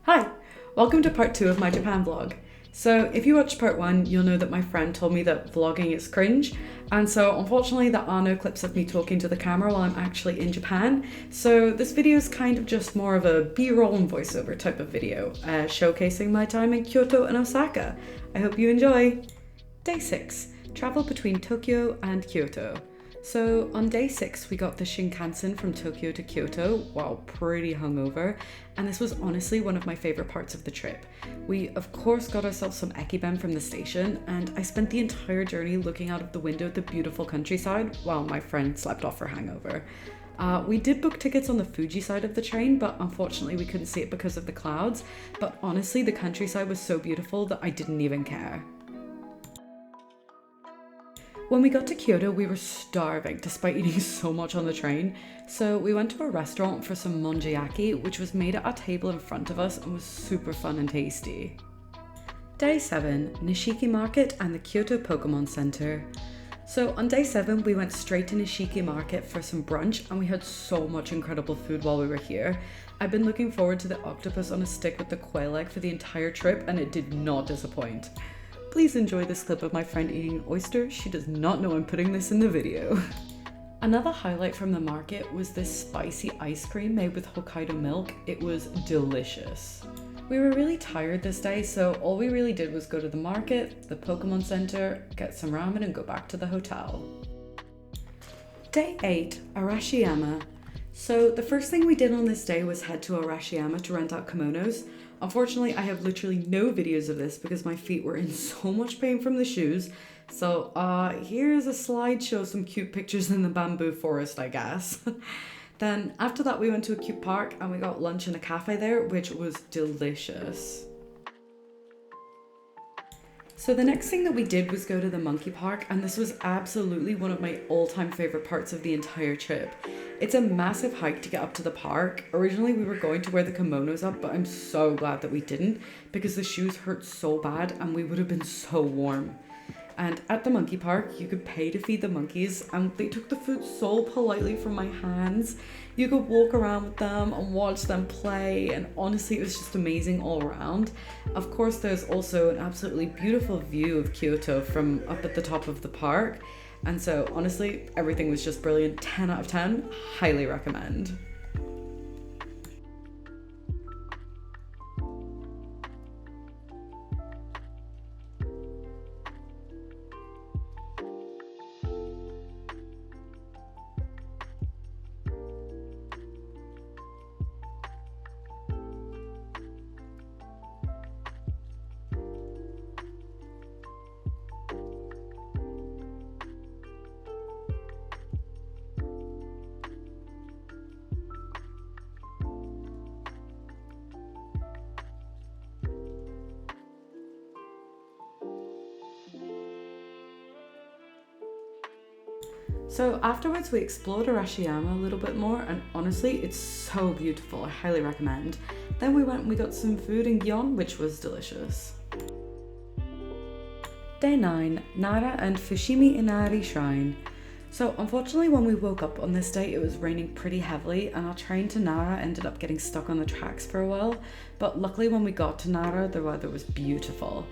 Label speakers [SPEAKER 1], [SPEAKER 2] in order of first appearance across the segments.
[SPEAKER 1] Hi, welcome to part 2 of my Japan vlog. So if you watched part 1, you'll know that my friend told me that vlogging is cringe, and so unfortunately there are no clips of me talking to the camera while I'm actually in Japan, so this video is kind of just more of a b-roll and voiceover type of video, showcasing my time in Kyoto and Osaka. I hope you enjoy! Day 6. Travel between Tokyo and Kyoto. So on day 6 we got the Shinkansen from Tokyo to Kyoto while pretty hungover, and this was honestly one of my favourite parts of the trip. We of course got ourselves some ekiben from the station, and I spent the entire journey looking out of the window at the beautiful countryside while my friend slept off her hangover. We did book tickets on the Fuji side of the train, but unfortunately we couldn't see it because of the clouds, but honestly the countryside was so beautiful that I didn't even care. When we got to Kyoto, we were starving despite eating so much on the train, so we went to a restaurant for some monjayaki, which was made at a table in front of us and was super fun and tasty. Day 7, Nishiki Market and the Kyoto Pokemon Center. So on day 7, we went straight to Nishiki Market for some brunch, and we had so much incredible food while we were here. I've been looking forward to the octopus on a stick with the quail egg for the entire trip, and it did not disappoint. Please enjoy this clip of my friend eating an oyster. She does not know I'm putting this in the video. Another highlight from the market was this spicy ice cream made with Hokkaido milk. It was delicious. We were really tired this day, so all we really did was go to the market, the Pokemon Center, get some ramen and go back to the hotel. Day 8, Arashiyama. So the first thing we did on this day was head to Arashiyama to rent out kimonos. Unfortunately, I have literally no videos of this because my feet were in so much pain from the shoes. So here's a slideshow of some cute pictures in the bamboo forest, I guess. Then after that we went to a cute park and we got lunch in a cafe there, which was delicious. So the next thing that we did was go to the monkey park, and this was absolutely one of my all-time favorite parts of the entire trip. It's a massive hike to get up to the park. Originally we were going to wear the kimonos up, but I'm so glad that we didn't because the shoes hurt so bad and we would have been so warm. And at the monkey park, you could pay to feed the monkeys, and they took the food so politely from my hands. You could walk around with them and watch them play, and honestly, it was just amazing all around. Of course, there's also an absolutely beautiful view of Kyoto from up at the top of the park. And so honestly, everything was just brilliant. 10 out of 10, highly recommend. So afterwards we explored Arashiyama a little bit more, and honestly it's so beautiful, I highly recommend. Then we went and we got some food in Gion, which was delicious. Day 9, Nara and Fushimi Inari Shrine. So unfortunately when we woke up on this day it was raining pretty heavily, and our train to Nara ended up getting stuck on the tracks for a while, but luckily when we got to Nara the weather was beautiful.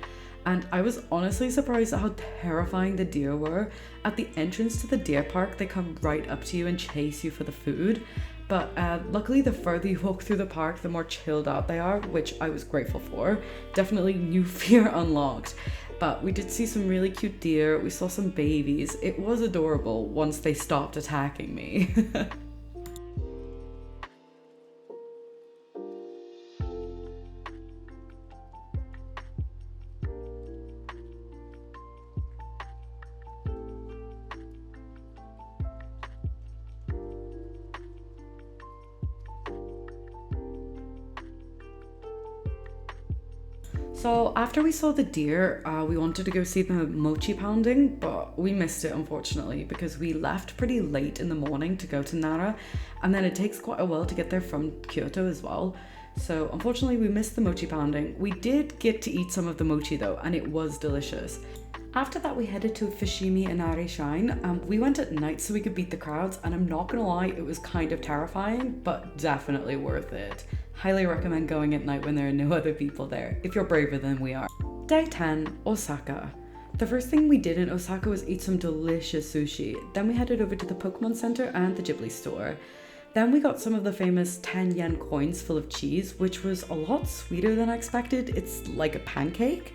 [SPEAKER 1] And I was honestly surprised at how terrifying the deer were. At the entrance to the deer park, they come right up to you and chase you for the food. But luckily, the further you walk through the park, the more chilled out they are, which I was grateful for. Definitely new fear unlocked. But we did see some really cute deer. We saw some babies. It was adorable once they stopped attacking me. So after we saw the deer, we wanted to go see the mochi pounding, but we missed it unfortunately because we left pretty late in the morning to go to Nara, and then it takes quite a while to get there from Kyoto as well. So unfortunately we missed the mochi pounding. We did get to eat some of the mochi though, and it was delicious. After that we headed to Fushimi Inari Shrine. We went at night so we could beat the crowds, and I'm not gonna lie, it was kind of terrifying, but definitely worth it. Highly recommend going at night when there are no other people there, if you're braver than we are. Day 10, Osaka. The first thing we did in Osaka was eat some delicious sushi. Then we headed over to the Pokemon Center and the Ghibli store. Then we got some of the famous 10 yen coins full of cheese, which was a lot sweeter than I expected. It's like a pancake.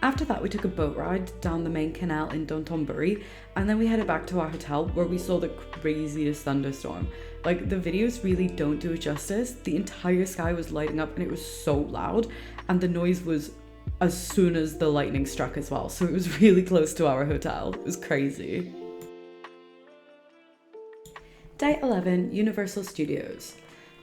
[SPEAKER 1] After that, we took a boat ride down the main canal in Dotonbori, and then we headed back to our hotel where we saw the craziest thunderstorm. Like, the videos really don't do it justice. The entire sky was lighting up and it was so loud, and the noise was as soon as the lightning struck as well. So it was really close to our hotel. It was crazy. Day 11, Universal Studios.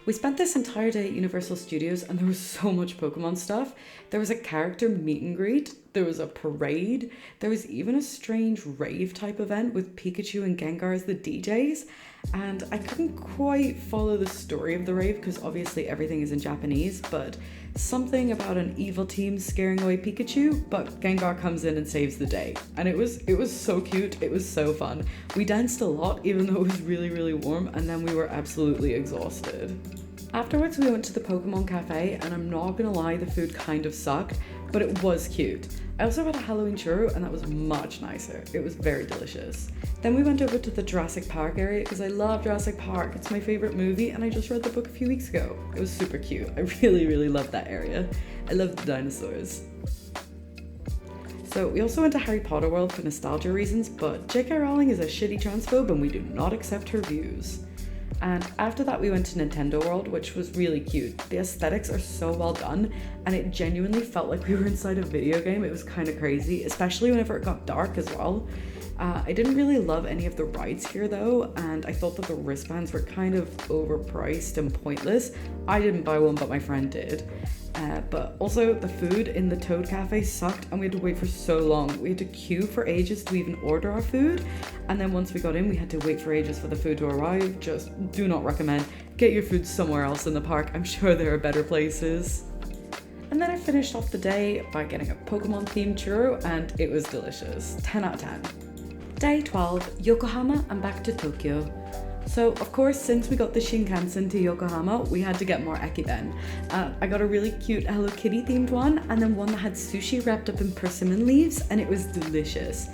[SPEAKER 1] We spent this entire day at Universal Studios and there was so much Pokemon stuff. There was a character meet and greet, there was a parade, there was even a strange rave type event with Pikachu and Gengar as the DJs. And I couldn't quite follow the story of the rave because obviously everything is in Japanese, but something about an evil team scaring away Pikachu, but Gengar comes in and saves the day. And it was so cute, it was so fun. We danced a lot even though it was really, really warm, and then we were absolutely exhausted. Afterwards, we went to the Pokemon Cafe, and I'm not gonna lie, the food kind of sucked, but it was cute. I also had a Halloween churro, and that was much nicer. It was very delicious. Then we went over to the Jurassic Park area because I love Jurassic Park. It's my favorite movie, and I just read the book a few weeks ago. It was super cute. I really, really loved that area. I love the dinosaurs. So we also went to Harry Potter World for nostalgia reasons, but J.K. Rowling is a shitty transphobe and we do not accept her views. And after that we went to Nintendo World, which was really cute. The aesthetics are so well done and it genuinely felt like we were inside a video game. It was kind of crazy, especially whenever it got dark as well. I didn't really love any of the rides here though, and I thought that the wristbands were kind of overpriced and pointless. I didn't buy one, but my friend did. But also the food in the Toad Cafe sucked and we had to wait for so long. We had to queue for ages to even order our food, and then once we got in we had to wait for ages for the food to arrive. Just do not recommend. Get your food somewhere else in the park. I'm sure there are better places. And then I finished off the day by getting a Pokemon themed churro and it was delicious. 10 out of 10. Day 12, Yokohama and back to Tokyo. So of course, since we got the Shinkansen to Yokohama, we had to get more Ekiben. I got a really cute Hello Kitty themed one, and then one that had sushi wrapped up in persimmon leaves, and it was delicious.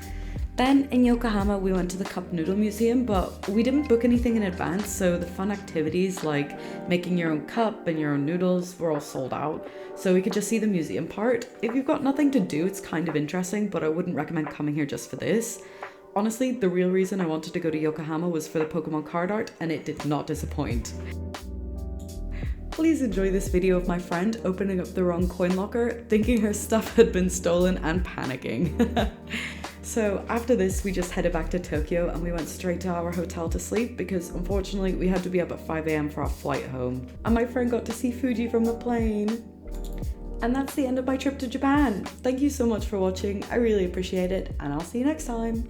[SPEAKER 1] Then in Yokohama, we went to the Cup Noodle Museum, but we didn't book anything in advance, so the fun activities like making your own cup and your own noodles were all sold out, so we could just see the museum part. If you've got nothing to do, it's kind of interesting, but I wouldn't recommend coming here just for this. Honestly, the real reason I wanted to go to Yokohama was for the Pokemon card art, and it did not disappoint. Please enjoy this video of my friend opening up the wrong coin locker, thinking her stuff had been stolen and panicking. So after this, we just headed back to Tokyo and we went straight to our hotel to sleep because unfortunately we had to be up at 5 AM for our flight home. And my friend got to see Fuji from the plane. And that's the end of my trip to Japan. Thank you so much for watching. I really appreciate it, and I'll see you next time.